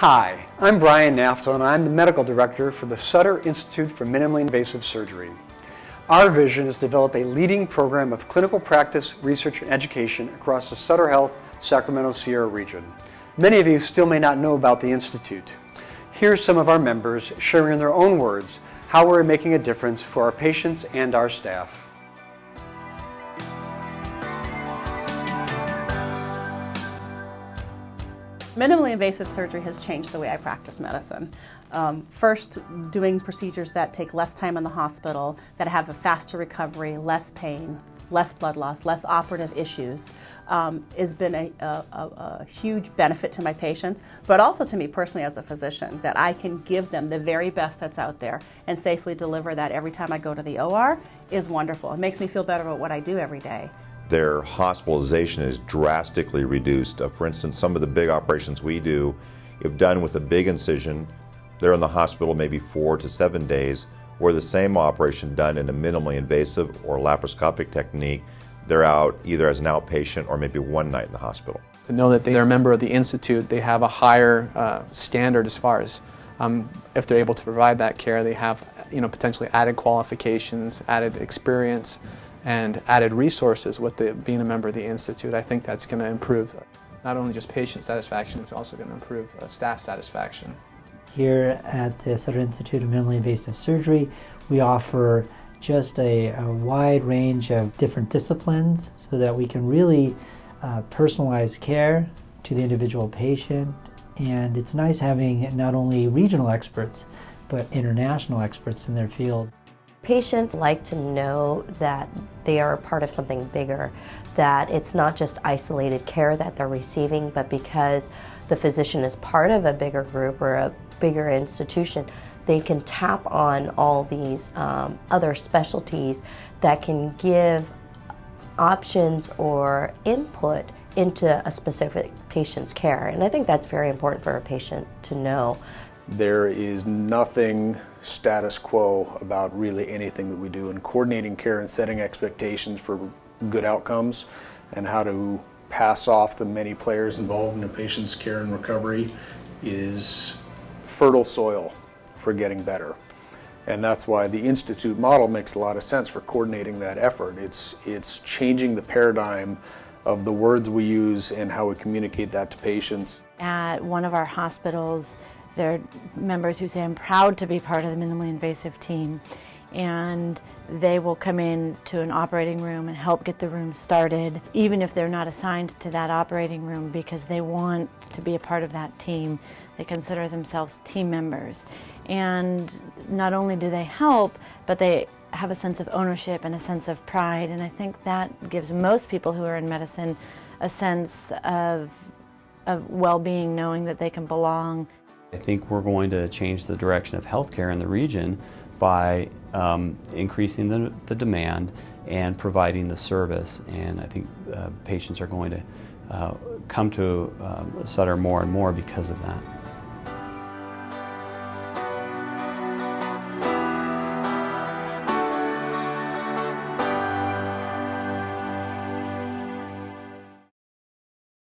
Hi, I'm Brian Naftel and I'm the Medical Director for the Sutter Institute for Minimally Invasive Surgery. Our vision is to develop a leading program of clinical practice, research, and education across the Sutter Health Sacramento Sierra region. Many of you still may not know about the Institute. Here's some of our members sharing in their own words how we're making a difference for our patients and our staff. Minimally invasive surgery has changed the way I practice medicine. First, doing procedures that take less time in the hospital, that have a faster recovery, less pain, less blood loss, less operative issues, has been a huge benefit to my patients, but also to me personally as a physician, that I can give them the very best that's out there and safely deliver that every time I go to the OR is wonderful. It makes me feel better about what I do every day. Their hospitalization is drastically reduced. For instance, some of the big operations we do, if done with a big incision, they're in the hospital maybe 4 to 7 days, or the same operation done in a minimally invasive or laparoscopic technique, they're out either as an outpatient or maybe one night in the hospital. To know that they're a member of the Institute, they have a higher standard as far as if they're able to provide that care. They have potentially added qualifications, added experience, and added resources with being a member of the Institute. I think that's going to improve not only just patient satisfaction, it's also going to improve staff satisfaction. Here at the Sutter Institute of Minimally Invasive Surgery, we offer just a wide range of different disciplines so that we can really personalize care to the individual patient. And it's nice having not only regional experts, but international experts in their field. Patients like to know that they are a part of something bigger, that it's not just isolated care that they're receiving, but because the physician is part of a bigger group or a bigger institution, they can tap on all these other specialties that can give options or input into a specific patient's care. And I think that's very important for a patient to know. There is nothing status quo about really anything that we do, and coordinating care and setting expectations for good outcomes and how to pass off the many players involved in a patient's care and recovery is fertile soil for getting better. And that's why the Institute model makes a lot of sense for coordinating that effort. It's changing the paradigm of the words we use and how we communicate that to patients. At one of our hospitals, there are members who say, I'm proud to be part of the minimally invasive team, and they will come in to an operating room and help get the room started, even if they're not assigned to that operating room, because they want to be a part of that team. They consider themselves team members. And not only do they help, but they have a sense of ownership and a sense of pride, and I think that gives most people who are in medicine a sense of well-being, knowing that they can belong. I think we're going to change the direction of healthcare in the region by increasing the demand and providing the service, and I think patients are going to come to Sutter more and more because of that.